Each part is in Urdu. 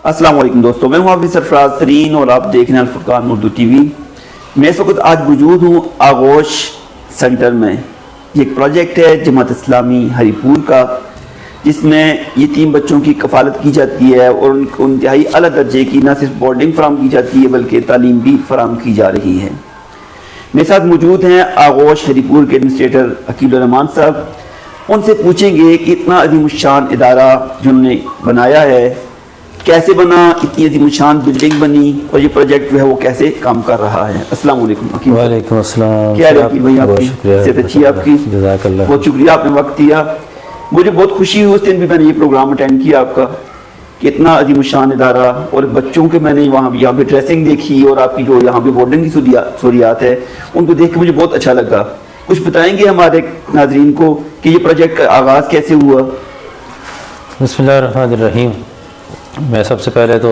السلام علیکم دوستوں، میں ہوں حافظ سرفراز ترین اور آپ دیکھ رہے ہیں الفرقان اردو ٹی وی۔ میں اس وقت آج موجود ہوں آغوش سینٹر میں۔ یہ ایک پروجیکٹ ہے جماعت اسلامی ہری پور کا، جس میں یتیم بچوں کی کفالت کی جاتی ہے اور ان کو انتہائی اعلیٰ درجے کی نہ صرف بورڈنگ فراہم کی جاتی ہے بلکہ تعلیم بھی فراہم کی جا رہی ہے۔ میرے ساتھ موجود ہیں آغوش ہری پور کے ایڈمنسٹریٹر عقیل الرحمان صاحب۔ ان سے پوچھیں گے کہ اتنا عظیم الشان ادارہ جنہوں نے بنایا ہے کیسے بنا، اتنی عظیم الشان بلڈنگ بنی اور یہ پروجیکٹ جو ہے وہ کیسے کام کر رہا ہے۔ السلام علیکم عقیل۔ وعلیکم السلام۔ کیا ہے عقیل بھائی، آپ کی صحت اچھی ہے آپ کی؟ جزاک اللہ، بہت شکریہ آپ نے وقت دیا۔ مجھے بہت خوشی ہوئی اس دن بھی میں نے یہ پروگرام اٹینڈ کیا آپ کا کہ اتنا عظیم الشان ادارہ، اور بچوں کے میں نے یہاں پہ ڈریسنگ دیکھی اور آپ کی جو یہاں پہ بورڈنگ کی سہولیات ہے ان کو دیکھ کے مجھے بہت اچھا لگا۔ کچھ بتائیں گے ہمارے ناظرین کو کہ یہ پروجیکٹ کا آغاز کیسے ہوا؟ بسم اللہ الرحمن الرحیم۔ میں سب سے پہلے تو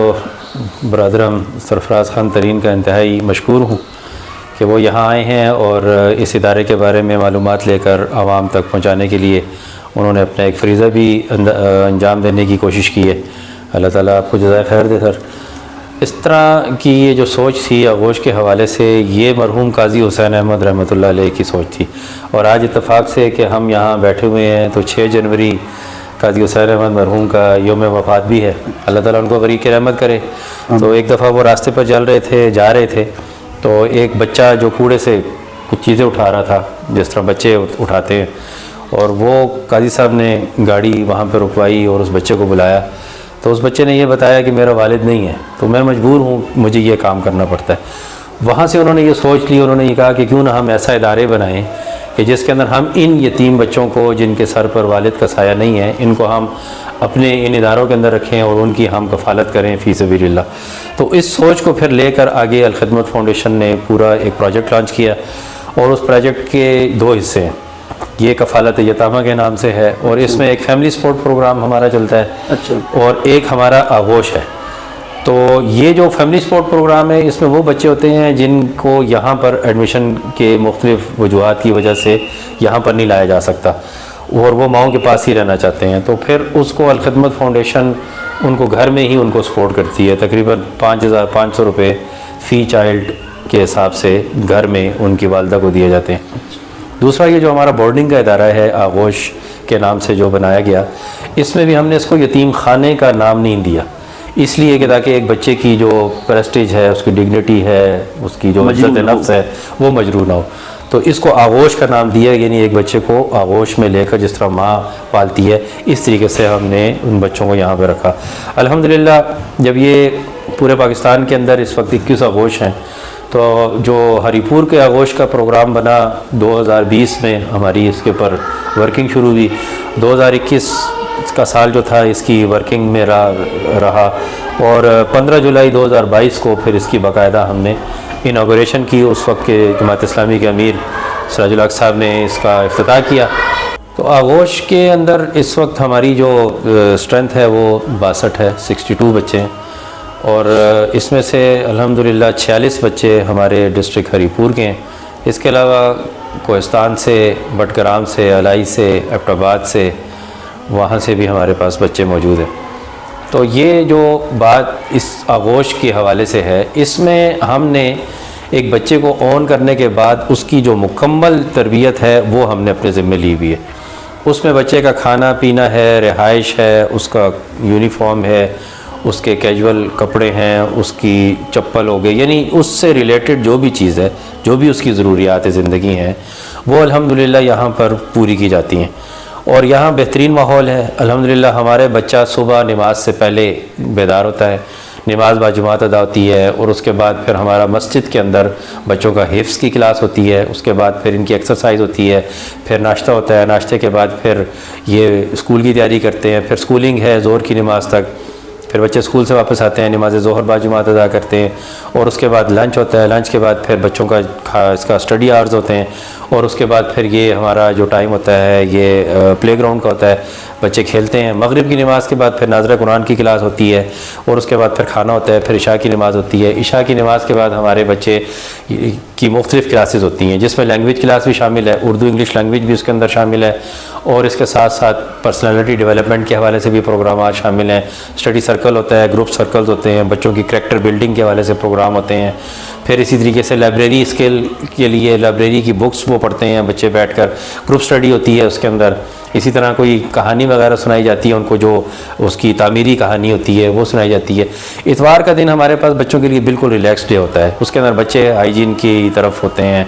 برادر ہم سرفراز خان ترین کا انتہائی مشکور ہوں کہ وہ یہاں آئے ہیں اور اس ادارے کے بارے میں معلومات لے کر عوام تک پہنچانے کے لیے انہوں نے اپنا ایک فریضہ بھی انجام دینے کی کوشش کی ہے۔ اللہ تعالیٰ آپ کو جزائے خیر دے سر۔ اس طرح کی یہ جو سوچ تھی آغوش کے حوالے سے، یہ مرحوم قاضی حسین احمد رحمۃ اللہ علیہ کی سوچ تھی، اور آج اتفاق سے کہ ہم یہاں بیٹھے ہوئے ہیں تو 6 جنوری قاضی حسین احمد مرحوم کا یوم وفات بھی ہے۔ اللہ تعالیٰ ان کو غریق رحمت کرے۔ تو ایک دفعہ وہ راستے پر جا رہے تھے تو ایک بچہ جو کوڑے سے کچھ چیزیں اٹھا رہا تھا، جس طرح بچے اٹھاتے ہیں، اور وہ قاضی صاحب نے گاڑی وہاں پہ رکوائی اور اس بچے کو بلایا تو اس بچے نے یہ بتایا کہ میرا والد نہیں ہے، تو میں مجبور ہوں، مجھے یہ کام کرنا پڑتا ہے۔ وہاں سے انہوں نے یہ سوچ لی، انہوں نے یہ کہا کہ کیوں نہ ہم ایسا ادارے بنائیں کہ جس کے اندر ہم ان یتیم بچوں کو جن کے سر پر والد کا سایہ نہیں ہے، ان کو ہم اپنے ان اداروں کے اندر رکھیں اور ان کی ہم کفالت کریں فی سبیل اللہ۔ تو اس سوچ کو پھر لے کر آگے الخدمت فاؤنڈیشن نے پورا ایک پروجیکٹ لانچ کیا، اور اس پروجیکٹ کے 2 حصے ہیں۔ یہ کفالت یتامہ کے نام سے ہے، اور اس میں ایک فیملی سپورٹ پروگرام ہمارا چلتا ہے، اچھا، اور ایک ہمارا آغوش ہے۔ تو یہ جو فیملی سپورٹ پروگرام ہے، اس میں وہ بچے ہوتے ہیں جن کو یہاں پر ایڈمیشن کے مختلف وجوہات کی وجہ سے یہاں پر نہیں لایا جا سکتا اور وہ ماؤں کے پاس ہی رہنا چاہتے ہیں، تو پھر اس کو الخدمت فاؤنڈیشن ان کو گھر میں ہی ان کو سپورٹ کرتی ہے۔ تقریباً 5500 روپے فی چائلڈ کے حساب سے گھر میں ان کی والدہ کو دیے جاتے ہیں۔ دوسرا یہ جو ہمارا بورڈنگ کا ادارہ ہے آغوش کے نام سے جو بنایا گیا، اس میں بھی ہم نے اس کو یتیم خانے کا نام نہیں دیا، اس لیے کہ تاکہ ایک بچے کی جو پریسٹیج ہے، اس کی ڈگنیٹی ہے، اس کی جو عزت نفس ہے، وہ مجروح نہ ہو۔ تو اس کو آغوش کا نام دیا، یعنی ایک بچے کو آغوش میں لے کر جس طرح ماں پالتی ہے، اس طریقے سے ہم نے ان بچوں کو یہاں پہ رکھا۔ الحمدللہ جب یہ پورے پاکستان کے اندر اس وقت 21 آغوش ہیں، تو جو ہری پور کے آغوش کا پروگرام بنا 2020 میں ہماری اس کے اوپر ورکنگ شروع ہوئی۔ 2021 کا سال جو تھا اس کی ورکنگ میں رہا، اور 15 جولائی 2022 کو پھر اس کی باقاعدہ ہم نے انوگریشن کی۔ اس وقت کے جماعت اسلامی کے امیر سراج الحق صاحب نے اس کا افتتاح کیا۔ تو آغوش کے اندر اس وقت ہماری جو اسٹرینتھ ہے وہ 62 ہے، 62 بچے ہیں، اور اس میں سے الحمدللہ 46 بچے ہمارے ڈسٹرکٹ ہری پور کے ہیں۔ اس کے علاوہ کوہستان سے، بٹگرام سے، الائی سے، ایبٹ آباد سے، وہاں سے بھی ہمارے پاس بچے موجود ہیں۔ تو یہ جو بات اس آغوش کے حوالے سے ہے، اس میں ہم نے ایک بچے کو اون کرنے کے بعد اس کی جو مکمل تربیت ہے وہ ہم نے اپنے ذمے لی ہوئی ہے۔ اس میں بچے کا کھانا پینا ہے، رہائش ہے، اس کا یونیفارم ہے، اس کے کیجول کپڑے ہیں، اس کی چپل ہو گئی، یعنی اس سے ریلیٹڈ جو بھی چیز ہے، جو بھی اس کی ضروریات زندگی ہیں، وہ الحمدللہ یہاں پر پوری کی جاتی ہیں۔ اور یہاں بہترین ماحول ہے الحمدللہ۔ ہمارے بچہ صبح نماز سے پہلے بیدار ہوتا ہے، نماز باجماعت ادا ہوتی ہے، اور اس کے بعد پھر ہمارا مسجد کے اندر بچوں کا حفظ کی کلاس ہوتی ہے، اس کے بعد پھر ان کی ایکسرسائز ہوتی ہے، پھر ناشتہ ہوتا ہے، ناشتے کے بعد پھر یہ اسکول کی تیاری کرتے ہیں، پھر اسکولنگ ہے ظہر کی نماز تک، پھر بچے اسکول سے واپس آتے ہیں، نماز ظہر باجماعت ادا کرتے ہیں، اور اس کے بعد لنچ ہوتا ہے، لنچ کے بعد پھر بچوں کا اس کا اسٹڈی آورز ہوتے ہیں، اور اس کے بعد پھر یہ ہمارا جو ٹائم ہوتا ہے یہ پلے گراؤنڈ کا ہوتا ہے، بچے کھیلتے ہیں۔ مغرب کی نماز کے بعد پھر ناظرہ قرآن کی کلاس ہوتی ہے، اور اس کے بعد پھر کھانا ہوتا ہے، پھر عشاء کی نماز ہوتی ہے۔ عشاء کی نماز کے بعد ہمارے بچے کی مختلف کلاسز ہوتی ہیں، جس میں لینگویج کلاس بھی شامل ہے، اردو انگلش لینگویج بھی اس کے اندر شامل ہے، اور اس کے ساتھ ساتھ پرسنالٹی ڈیولپمنٹ کے حوالے سے بھی پروگرامات شامل ہیں. اسٹڈی سرکل ہوتا ہے, گروپ سرکلز ہوتے ہیں, بچوں کی کریکٹر بلڈنگ کے حوالے سے پروگرام ہوتے ہیں. پھر اسی طریقے سے لائبریری اسکل کے لیے لائبریری کی بکس وہ پڑھتے ہیں بچے بیٹھ کر, گروپ اسٹڈی ہوتی ہے اس کے اندر. اسی طرح کوئی کہانی وغیرہ سنائی جاتی ہے ان کو, جو اس کی تعمیری کہانی ہوتی ہے وہ سنائی جاتی ہے. اتوار کا دن ہمارے پاس بچوں کے لیے بالکل ریلیکس ڈے ہوتا ہے. اس کے اندر بچے ہائیجین کی طرف ہوتے ہیں,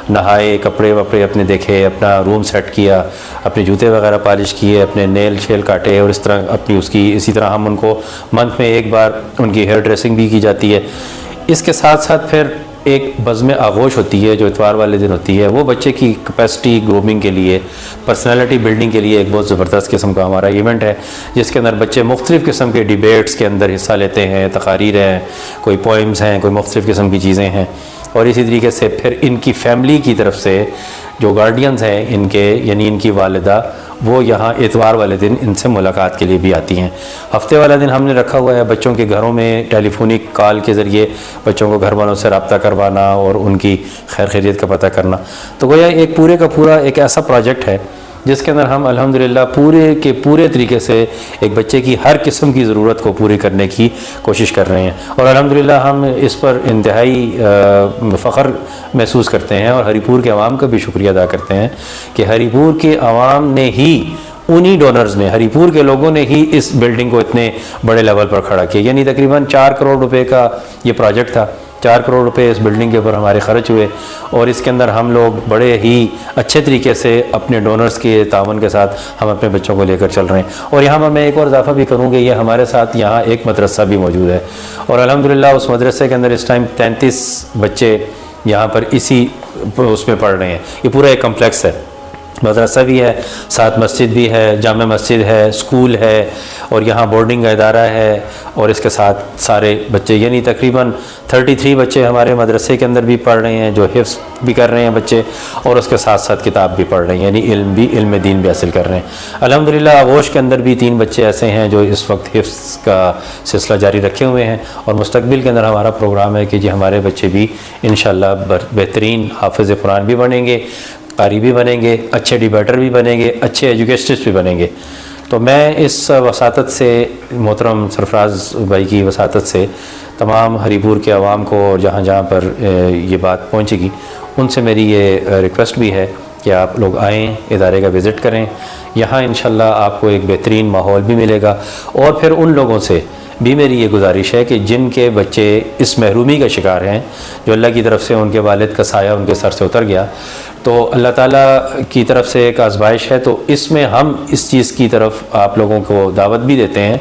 نہائے, کپڑے وپڑے اپنے دیکھے, اپنا روم سیٹ کیا, اپنے جوتے وغیرہ پالش کیے, اپنے نیل شیل کاٹے, اور اس طرح اپنی اس کی اسی طرح ہم ان کو منتھ میں ایک بار ان کی ہیئر ڈریسنگ بھی کی جاتی ہے. اس کے ساتھ ساتھ پھر ایک بزم آغوش ہوتی ہے جو اتوار والے دن ہوتی ہے. وہ بچے کی کیپیسٹی گرومنگ کے لیے, پرسنالٹی بلڈنگ کے لیے ایک بہت زبردست قسم کا ہمارا ایونٹ ہے, جس کے اندر بچے مختلف قسم کے ڈیبیٹس کے اندر حصہ لیتے ہیں, تقاریر ہیں, کوئی پوئمز ہیں, کوئی مختلف قسم کی چیزیں ہیں. اور اسی طریقے سے پھر ان کی فیملی کی طرف سے جو گارڈینز ہیں ان کے, یعنی ان کی والدہ, وہ یہاں اتوار والے دن ان سے ملاقات کے لیے بھی آتی ہیں. ہفتے والا دن ہم نے رکھا ہوا ہے بچوں کے گھروں میں ٹیلی فونک کال کے ذریعے بچوں کو گھر والوں سے رابطہ کروانا اور ان کی خیر خیریت کا پتہ کرنا. تو گویا ایک پورے کا پورا ایک ایسا پروجیکٹ ہے جس کے اندر ہم الحمدللہ پورے کے پورے طریقے سے ایک بچے کی ہر قسم کی ضرورت کو پوری کرنے کی کوشش کر رہے ہیں. اور الحمدللہ ہم اس پر انتہائی فخر محسوس کرتے ہیں, اور ہری پور کے عوام کا بھی شکریہ ادا کرتے ہیں کہ ہری پور کے عوام نے ہی, انہی ڈونرز نے, ہری پور کے لوگوں نے ہی اس بلڈنگ کو اتنے بڑے لیول پر کھڑا کیا. یعنی تقریباً 4 کروڑ روپے کا یہ پروجیکٹ تھا. 4 کروڑ روپے اس بلڈنگ کے اوپر ہمارے خرچ ہوئے, اور اس کے اندر ہم لوگ بڑے ہی اچھے طریقے سے اپنے ڈونرز کے تعاون کے ساتھ ہم اپنے بچوں کو لے کر چل رہے ہیں. اور یہاں میں ایک اور اضافہ بھی کروں کہ یہ ہمارے ساتھ یہاں ایک مدرسہ بھی موجود ہے, اور الحمدللہ اس مدرسے کے اندر اس ٹائم 33 بچے یہاں پر اسی اس میں پڑھ رہے ہیں. یہ پورا ایک کمپلیکس ہے, مدرسہ بھی ہے, ساتھ مسجد بھی ہے, جامع مسجد ہے, اسکول ہے, اور یہاں بورڈنگ کا ادارہ ہے, اور اس کے ساتھ سارے بچے, یعنی تقریباً 33 بچے ہمارے مدرسے کے اندر بھی پڑھ رہے ہیں, جو حفظ بھی کر رہے ہیں بچے, اور اس کے ساتھ ساتھ کتاب بھی پڑھ رہے ہیں, یعنی علم دین بھی حاصل کر رہے ہیں. الحمدللہ آغوش کے اندر بھی 3 بچے ایسے ہیں جو اس وقت حفظ کا سلسلہ جاری رکھے ہوئے ہیں, اور مستقبل کے اندر ہمارا پروگرام ہے کہ جی ہمارے بچے بھی انشاءاللہ بہترین حافظ قرآن بھی بنیں گے, قاری بھی بنیں گے, اچھے ڈیبیٹر بھی بنیں گے, اچھے ایجوکیشنسٹ بھی بنیں گے. تو میں اس وساطت سے, محترم سرفراز بھائی کی وساطت سے, تمام ہری پور کے عوام کو اور جہاں جہاں پر یہ بات پہنچے گی ان سے میری یہ ریکویسٹ بھی ہے کہ آپ لوگ آئیں, ادارے کا وزٹ کریں. یہاں انشاءاللہ آپ کو ایک بہترین ماحول بھی ملے گا. اور پھر ان لوگوں سے بھی میری یہ گزارش ہے کہ جن کے بچے اس محرومی کا شکار ہیں, جو اللہ کی طرف سے ان کے والد کا سایہ ان کے سر سے اتر گیا, تو اللہ تعالیٰ کی طرف سے ایک آزمائش ہے. تو اس میں ہم اس چیز کی طرف آپ لوگوں کو دعوت بھی دیتے ہیں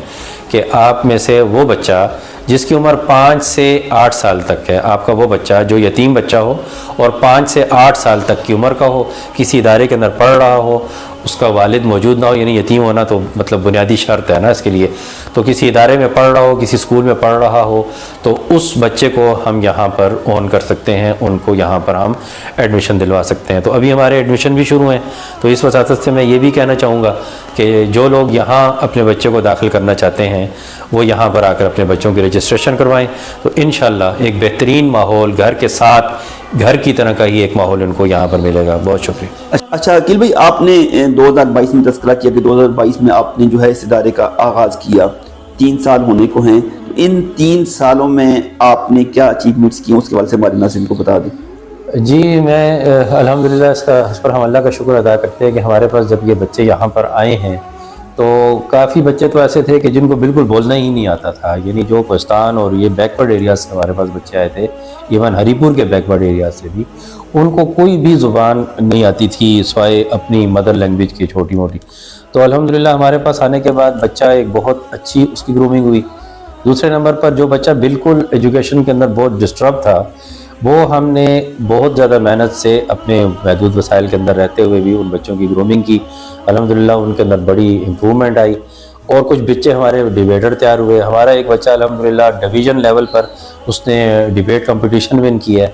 کہ آپ میں سے وہ بچہ جس کی عمر 5 سے 8 سال تک ہے, آپ کا وہ بچہ جو یتیم بچہ ہو اور 5 سے 8 سال تک کی عمر کا ہو, کسی ادارے کے اندر پڑھ رہا ہو, اس کا والد موجود نہ ہو, یعنی یتیم ہونا تو مطلب بنیادی شرط ہے نا اس کے لیے, تو کسی ادارے میں پڑھ رہا ہو, کسی اسکول میں پڑھ رہا ہو, تو اس بچے کو ہم یہاں پر اون کر سکتے ہیں, ان کو یہاں پر ہم ایڈمیشن دلوا سکتے ہیں. تو ابھی ہمارے ایڈمیشن بھی شروع ہیں. تو اس وساطت سے میں یہ بھی کہنا چاہوں گا کہ جو لوگ یہاں اپنے بچے کو داخل کرنا چاہتے ہیں وہ یہاں پر آ کر اپنے بچوں کی رجسٹریشن کروائیں. تو انشاءاللہ ایک بہترین ماحول, گھر کے ساتھ گھر کی طرح کا ہی ایک ماحول ان کو یہاں پر ملے گا. بہت شکریہ. اچھا عقیل بھائی, آپ نے 2022 میں تذکرہ کیا کہ 2022 میں آپ نے جو ہے اس ادارے کا آغاز کیا, 3 سال ہونے کو ہیں. ان 3 سالوں میں آپ نے کیا اچیومنٹس کی, اس کے حوالے سے ہمارے ناظرین کو بتا دیں. جی میں الحمدللہ اس پر ہم اللہ کا شکر ادا کرتے ہیں کہ ہمارے پاس جب یہ بچے یہاں پر آئے ہیں تو کافی بچے تو ایسے تھے کہ جن کو بالکل بولنا ہی نہیں آتا تھا, یعنی جو کوہستان اور یہ بیکورڈ ایریاز سے ہمارے پاس بچے آئے تھے, ایون ہری پور کے بیکورڈ ایریاز سے بھی, ان کو کوئی بھی زبان نہیں آتی تھی سوائے اپنی مدر لینگویج کی چھوٹی موٹی. تو الحمدللہ ہمارے پاس آنے کے بعد بچہ ایک بہت اچھی اس کی گرومنگ ہوئی. دوسرے نمبر پر جو بچہ بالکل ایجوکیشن کے اندر بہت ڈسٹرب تھا, وہ ہم نے بہت زیادہ محنت سے اپنے محدود وسائل کے اندر رہتے ہوئے بھی ان بچوں کی گرومنگ کی. الحمدللہ ان کے اندر بڑی امپرومنٹ آئی, اور کچھ بچے ہمارے ڈیبیٹر تیار ہوئے. ہمارا ایک بچہ الحمدللہ ڈویژن لیول پر اس نے ڈیبیٹ کمپٹیشن ون کیا ہے,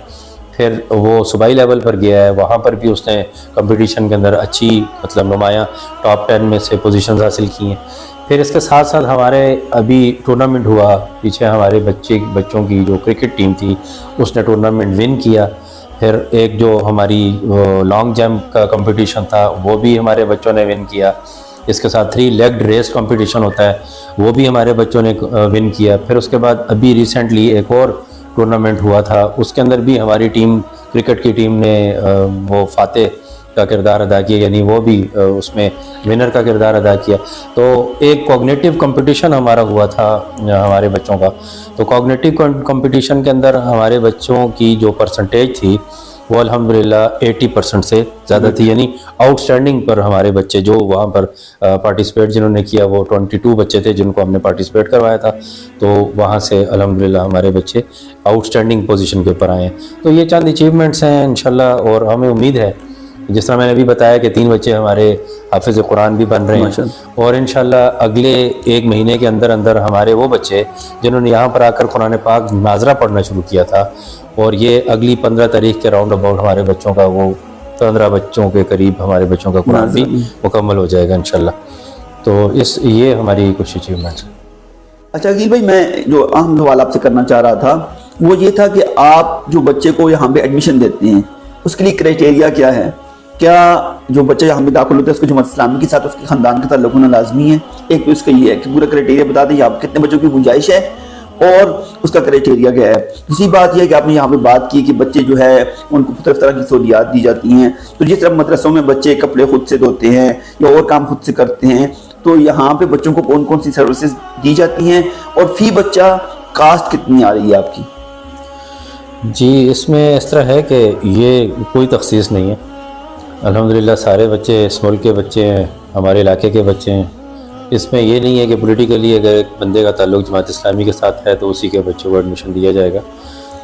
پھر وہ صوبائی لیول پر گیا ہے, وہاں پر بھی اس نے کمپٹیشن کے اندر اچھی مطلب نمایاں ٹاپ 10 میں سے پوزیشنز حاصل کی ہیں. پھر اس کے ساتھ ساتھ ہمارے ابھی ٹورنامنٹ ہوا, پیچھے ہمارے بچوں کی جو کرکٹ ٹیم تھی اس نے ٹورنامنٹ ون کیا. پھر ایک جو ہماری لانگ جمپ کا کمپٹیشن تھا وہ بھی ہمارے بچوں نے ون کیا. اس کے ساتھ 3 لیگڈ ریس کمپٹیشن ہوتا ہے وہ بھی ہمارے بچوں نے ون کیا. پھر اس کے بعد ابھی ریسنٹلی ایک اور ٹورنامنٹ ہوا تھا, اس کے اندر بھی ہماری ٹیم, کرکٹ کی ٹیم نے وہ فاتح کا کردار ادا کیا, یعنی وہ بھی اس میں ونر کا کردار ادا کیا. تو ایک کوگنیٹیو کمپٹیشن ہمارا ہوا تھا ہمارے بچوں کا. تو کوگنیٹیو کمپٹیشن کے اندر ہمارے بچوں کی جو پرسنٹیج تھی وہ الحمدللہ 80% سے زیادہ تھی, یعنی آؤٹ اسٹینڈنگ پر ہمارے بچے جو وہاں پر پارٹیسپیٹ جنہوں نے کیا وہ 22 بچے تھے جن کو ہم نے پارٹیسپیٹ کروایا تھا. تو وہاں سے الحمدللہ ہمارے بچے آؤٹ اسٹینڈنگ پوزیشن کے اوپر آئے ہیں. تو یہ چند اچیومنٹس ہیں انشاءاللہ, اور ہمیں امید ہے جس طرح میں نے ابھی بتایا کہ 3 بچے ہمارے حافظ قرآن بھی بن رہے ہیں, اور انشاءاللہ اگلے 1 مہینے کے اندر اندر ہمارے وہ بچے جنہوں نے یہاں پر آ کر قرآن پاک ناظرہ پڑھنا شروع کیا تھا, اور یہ اگلی 15 تاریخ کے راؤنڈ اباؤٹ ہمارے بچوں کا وہ 15 بچوں کے قریب ہمارے بچوں کا قرآن بھی مکمل ہو جائے گا انشاءاللہ. تو یہ ہماری کچھ اچیومنٹس ہیں. اچھا عقیل بھائی, میں جو اہم سوال آپ سے کرنا چاہ رہا تھا وہ یہ تھا کہ آپ جو بچے کو یہاں پہ ایڈمیشن دیتے ہیں اس کے لیے کرائٹیریا کیا ہے؟ کیا جو بچہ یہاں پہ داخل ہوتا ہے اس کو جماعت اسلامی کے ساتھ اس کے خاندان کے تعلق ہونا لازمی ہے؟ ایک تو اس کا یہ ہے کہ پورا کرائٹیریا بتا دیں, یہاں پہ کتنے بچوں کی گنجائش ہے اور اس کا کرائٹیریا کیا ہے. دوسری بات یہ ہے کہ آپ نے یہاں پہ بات کی کہ بچے جو ہے ان کو طرح کی سہولیات دی جاتی ہیں, تو جس طرح مدرسوں میں بچے کپڑے خود سے دھوتے ہیں یا اور کام خود سے کرتے ہیں, تو یہاں پہ بچوں کو کون کون سی سروسز دی جاتی ہیں اور فی بچہ کاسٹ کتنی آ رہی ہے آپ کی؟ جی اس میں اس طرح ہے کہ یہ کوئی تخصیص نہیں ہے, الحمدللہ سارے بچے اس ملک کے بچے ہیں, ہمارے علاقے کے بچے ہیں. اس میں یہ نہیں ہے کہ پولیٹیکلی اگر ایک بندے کا تعلق جماعت اسلامی کے ساتھ ہے تو اسی کے بچوں کو ایڈمیشن دیا جائے گا.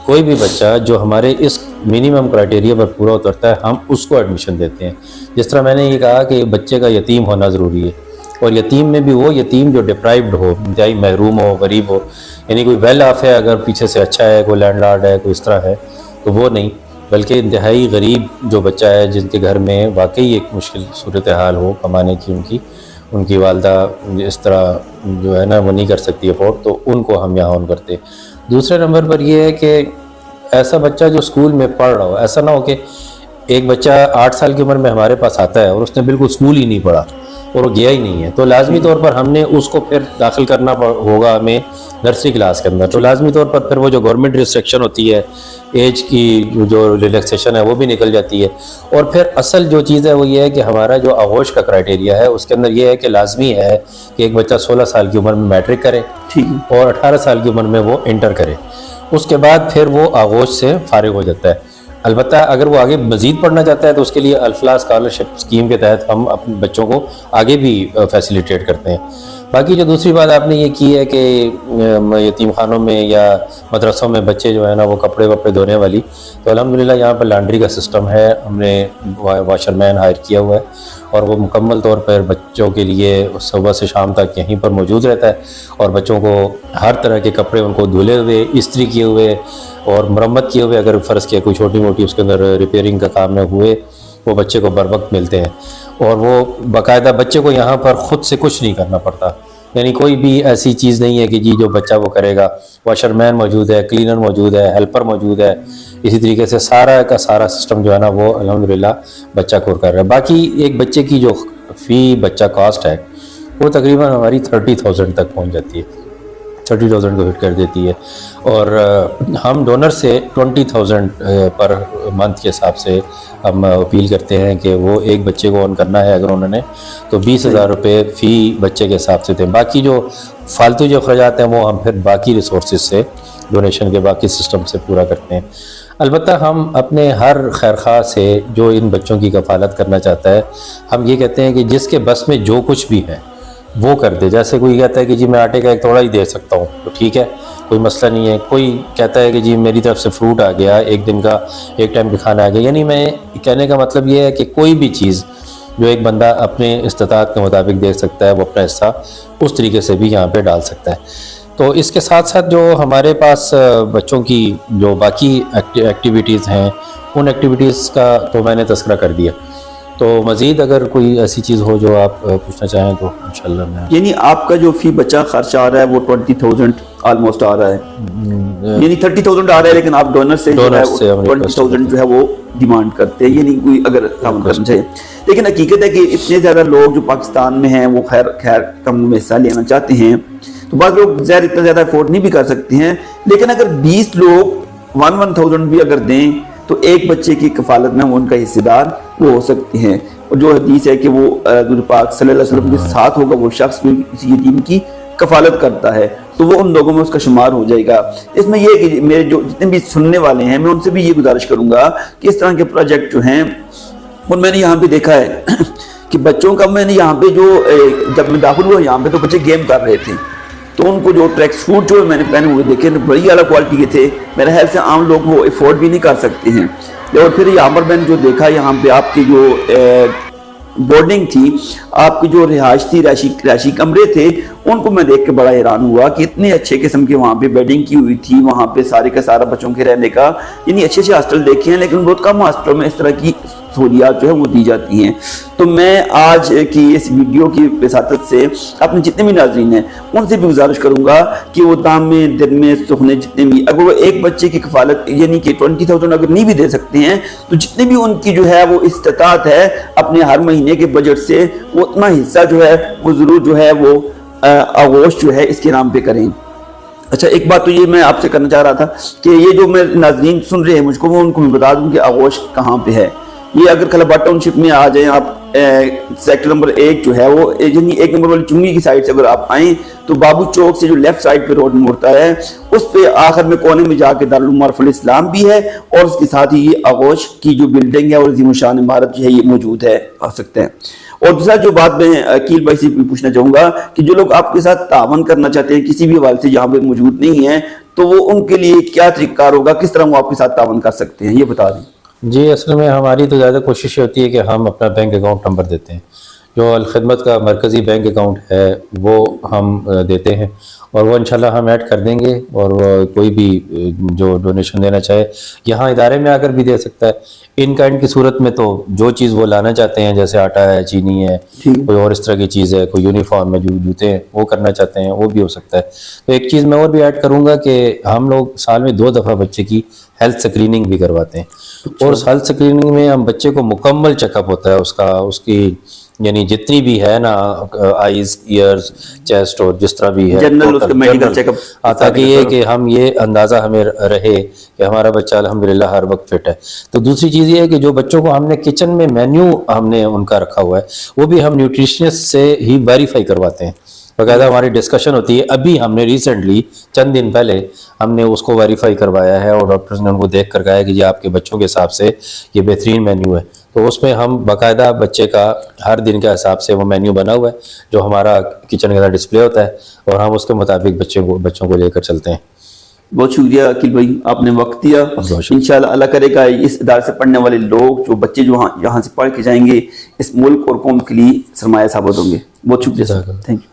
کوئی بھی بچہ جو ہمارے اس منیمم کرائٹیریا پر پورا اترتا ہے ہم اس کو ایڈمیشن دیتے ہیں. جس طرح میں نے یہ کہا کہ بچے کا یتیم ہونا ضروری ہے, اور یتیم میں بھی وہ یتیم جو ڈپرائیوڈ ہو, انتہائی محروم ہو, غریب ہو, یعنی کوئی ویل آف ہے اگر پیچھے سے اچھا ہے, کوئی لینڈ لارڈ ہے, کوئی اس طرح ہے, تو وہ نہیں, بلکہ انتہائی غریب جو بچہ ہے جن کے گھر میں واقعی ایک مشکل صورتحال ہو کمانے کی, ان کی والدہ اس طرح جو ہے نا وہ نہیں کر سکتی افورڈ, تو ان کو ہم یہاں آن کرتے. دوسرے نمبر پر یہ ہے کہ ایسا بچہ جو اسکول میں پڑھ رہا ہو, ایسا نہ ہو کہ ایک بچہ 8 سال کی عمر میں ہمارے پاس آتا ہے اور اس نے بالکل اسکول ہی نہیں پڑھا اور وہ گیا ہی نہیں ہے, تو لازمی طور پر ہم نے اس کو پھر داخل کرنا ہوگا ہمیں نرسری کلاس کے اندر. تو لازمی طور پر پھر وہ جو گورنمنٹ ریسٹرکشن ہوتی ہے, ایج کی جو ریلیکسیشن ہے وہ بھی نکل جاتی ہے. اور پھر اصل جو چیز ہے وہ یہ ہے کہ ہمارا جو آغوش کا کرائٹیریا ہے اس کے اندر یہ ہے کہ لازمی ہے کہ ایک بچہ 16 سال کی عمر میں میٹرک کرے اور 18 سال کی عمر میں وہ انٹر کرے. اس کے بعد پھر وہ آغوش سے فارغ ہو جاتا ہے. البتہ اگر وہ آگے مزید پڑھنا چاہتا ہے تو اس کے لیے الفلاح اسکالرشپ اسکیم کے تحت ہم اپنے بچوں کو آگے بھی فیسیلیٹیٹ کرتے ہیں. باقی جو دوسری بات آپ نے یہ کی ہے کہ یتیم خانوں میں یا مدرسوں میں بچے جو ہے نا وہ کپڑے وپڑے دھونے والی, تو الحمدللہ یہاں پر لانڈری کا سسٹم ہے, ہم نے واشر مین ہائر کیا ہوا ہے اور وہ مکمل طور پر بچوں کے لیے صبح سے شام تک یہیں پر موجود رہتا ہے, اور بچوں کو ہر طرح کے کپڑے ان کو دھلے ہوئے, استری کیے ہوئے اور مرمت کیے ہوئے, اگر فرض کیا کوئی چھوٹی موٹی اس کے اندر ریپیئرنگ کا کام نہ ہوئے, وہ بچے کو بر وقت ملتے ہیں. اور وہ باقاعدہ بچے کو یہاں پر خود سے کچھ نہیں کرنا پڑتا, یعنی کوئی بھی ایسی چیز نہیں ہے کہ جی جو بچہ وہ کرے گا. واشر مین موجود ہے, کلینر موجود ہے, ہیلپر موجود ہے, اسی طریقے سے سارا کا سارا سسٹم جو ہے نا وہ الحمدللہ بچہ کو کر رہا ہے. باقی ایک بچے کی جو فی بچہ کاسٹ ہے وہ تقریباً ہماری 30,000 تک پہنچ جاتی ہے, 30,000 کو ہٹ کر دیتی ہے. اور ہم ڈونر سے 20,000 پر منتھ کے حساب سے ہم اپیل کرتے ہیں کہ وہ ایک بچے کو آن کرنا ہے اگر انہوں نے, تو 20,000 روپے فی بچے کے حساب سے دیں. باقی جو فالتو جو اخراجات ہیں وہ ہم پھر باقی ریسورسز سے, ڈونیشن کے باقی سسٹم سے پورا کرتے ہیں. البتہ ہم اپنے ہر خیرخواہ سے جو ان بچوں کی کفالت کرنا چاہتا ہے, ہم یہ کہتے ہیں کہ جس کے بس میں جو کچھ بھی ہے وہ کر دے. جیسے کوئی کہتا ہے کہ جی میں آٹے کا ایک توڑا ہی دے سکتا ہوں, تو ٹھیک ہے, کوئی مسئلہ نہیں ہے. کوئی کہتا ہے کہ جی میری طرف سے فروٹ آ گیا, ایک دن کا ایک ٹائم کا کھانا آ گیا. یعنی میں کہنے کا مطلب یہ ہے کہ کوئی بھی چیز جو ایک بندہ اپنے استطاعت کے مطابق دے سکتا ہے وہ اپنا حصہ اس طریقے سے بھی یہاں پہ ڈال سکتا ہے. تو اس کے ساتھ ساتھ جو ہمارے پاس بچوں کی جو باقی ایکٹیویٹیز ہیں ان ایکٹیویٹیز کا تو میں نے تذکرہ کر دیا. تو مزید اگر کوئی ایسی چیز ہو جو آپ پوچھنا چاہیں تو انشاءاللہ میں یعنی آپ کا جو فی بچہ خرچ آ رہا ہے وہ 20,000 آلموسٹ آ رہا ہے، یعنی 30,000 آ رہا ہے، لیکن آپ ڈونر سے جو ہے 20,000 جو ہے وہ ڈیمانڈ کرتے ہیں، یعنی کوئی اگر کام کرنا چاہیے. لیکن حقیقت ہے کہ اتنے زیادہ لوگ جو پاکستان میں ہیں وہ خیر کم میں حصہ لینا چاہتے ہیں، تو بعض لوگ ظاہر اتنا زیادہ افورڈ نہیں بھی کر سکتے ہیں، لیکن اگر 20 لوگ 1,000 بھی اگر دیں تو ایک بچے کی کفالت میں وہ ان کا حصے دار وہ ہو سکتے ہیں. اور جو حدیث ہے کہ وہ حضور پاک صلی اللہ علیہ وسلم کے ساتھ ہوگا وہ شخص جو کسی یتیم کی کفالت کرتا ہے تو وہ ان لوگوں میں اس کا شمار ہو جائے گا. اس میں یہ کہ میرے جو جتنے بھی سننے والے ہیں میں ان سے بھی یہ گزارش کروں گا کہ اس طرح کے پروجیکٹ جو ہیں اور میں نے یہاں پہ دیکھا ہے کہ بچوں کا میں نے یہاں پہ جو جب میں داخل ہوا یہاں پہ تو بچے گیم کر رہے تھے، تو ان کو جو ٹریک سوٹ جو میں نے پہنے ہوئے دیکھے بڑی اعلیٰ کوالٹی کے تھے، میرے خیال سے عام لوگ وہ افورڈ بھی نہیں کر سکتے ہیں. اور پھر یہاں پر میں نے جو دیکھا یہاں پہ آپ کی جو بورڈنگ تھی، آپ کی جو رہائش تھی، رہائشی کمرے تھے، ان کو میں دیکھ کے بڑا حیران ہوا کہ اتنے اچھے قسم کے وہاں پہ بیڈنگ کی ہوئی تھی، وہاں پہ سارے کا سارا بچوں کے رہنے کا، یعنی اچھے ہاسٹل دیکھے ہیں لیکن بہت کم ہاسٹلوں میں اس طرح کی سہولیات جو ہے وہ دی جاتی ہیں. تو میں آج کی اس ویڈیو کی وساطت سے اپنے جتنے بھی ناظرین ہیں ان سے بھی گزارش کروں گا کہ وہ دام میں دن میں سخنے جتنے بھی اگر وہ ایک بچے کی کفالت یعنی کہ 20,000 اگر نہیں بھی دے سکتے ہیں تو جتنے بھی ان کی جو ہے وہ استطاعت ہے اپنے ہر مہینے کے بجٹ سے وہ اتنا حصہ جو ہے وہ ضرور جو ہے وہ آغوش جو ہے اس کے نام پہ کریں. اچھا ایک بات تو یہ میں آپ سے کرنا چاہ رہا تھا کہ یہ جو میرے ناظرین سن رہے ہیں مجھ کو وہ ان کو میں بتا دوں کہ آغوش کہاں پہ ہے. یہ اگر کلابا ٹاؤن شپ میں آ جائیں آپ سیکٹر نمبر 1 جو ہے وہ یعنی 1 نمبر والی چنگی کی سائڈ سے اگر آپ آئیں تو بابو چوک سے جو لیفٹ سائڈ پہ روڈ مڑتا ہے اس پہ آخر میں کونے میں جا کے دارالعلوم معارف الاسلام بھی ہے اور اس کے ساتھ ہی یہ آغوش کی جو بلڈنگ ہے اور عظیم الشان عمارت جو ہے یہ موجود ہے آ سکتے ہیں. اور دوسرا جو بات میں عقیل بھائی سے پوچھنا چاہوں گا کہ جو لوگ آپ کے ساتھ تعاون کرنا چاہتے ہیں کسی بھی حوالے سے جہاں پہ موجود نہیں ہیں تو وہ ان کے لیے کیا طریقہ کار ہوگا، کس طرح وہ آپ کے ساتھ تعاون کر سکتے ہیں، یہ بتا دیں. جی اصل میں ہماری تو زیادہ کوشش یہ ہوتی ہے کہ ہم اپنا بینک اکاؤنٹ نمبر دیتے ہیں، جو الخدمت کا مرکزی بینک اکاؤنٹ ہے وہ ہم دیتے ہیں اور وہ انشاءاللہ ہم ایڈ کر دیں گے. اور کوئی بھی جو ڈونیشن دینا چاہے یہاں ادارے میں آ کر بھی دے سکتا ہے. ان کائنڈ کی صورت میں تو جو چیز وہ لانا چاہتے ہیں جیسے آٹا ہے، چینی ہے، کوئی اور اس طرح کی چیز ہے، کوئی یونیفارم میں جو جوتے ہیں وہ کرنا چاہتے ہیں وہ بھی ہو سکتا ہے. تو ایک چیز میں اور بھی ایڈ کروں گا کہ ہم لوگ سال میں 2 دفعہ بچے کی ہیلتھ سکریننگ بھی کرواتے ہیں اور اس ہیلتھ سکریننگ میں ہم بچے کو مکمل چیک اپ ہوتا ہے اس کی یعنی جتنی بھی ہے نا آئیز، ایئرز، چیسٹ اور جس طرح بھی ہے جنرل اس کا میڈیکل چیک اپ تاکہ یہ کہ ہم یہ اندازہ ہمیں رہے کہ ہمارا بچہ الحمدللہ ہر وقت فٹ ہے. تو دوسری چیز یہ ہے کہ جو بچوں کو ہم نے کچن میں مینیو ہم نے ان کا رکھا ہوا ہے وہ بھی ہم نیوٹریشنسٹ سے ہی ویریفائی کرواتے ہیں. باقاعدہ ہماری ڈسکشن ہوتی ہے. ابھی ہم نے ریسنٹلی چند دن پہلے ہم نے اس کو ویریفائی کروایا ہے اور ڈاکٹرز نے ان کو دیکھ کر کہا ہے کہ یہ آپ کے بچوں کے حساب سے یہ بہترین مینیو ہے. تو اس میں ہم باقاعدہ بچے کا ہر دن کے حساب سے وہ مینیو بنا ہوا ہے جو ہمارا کچن کے اندر ڈسپلے ہوتا ہے اور ہم اس کے مطابق بچوں کو لے کر چلتے ہیں. بہت شکریہ عقیل بھائی، آپ نے وقت دیا. انشاءاللہ اللہ کرے گا اس ادارے سے پڑھنے والے لوگ جو بچے جو یہاں سے پڑھ کے جائیں گے اس ملک اور قوم کے لیے سرمایہ ثابت ہوں گے. بہت شکریہ، تھینک یو.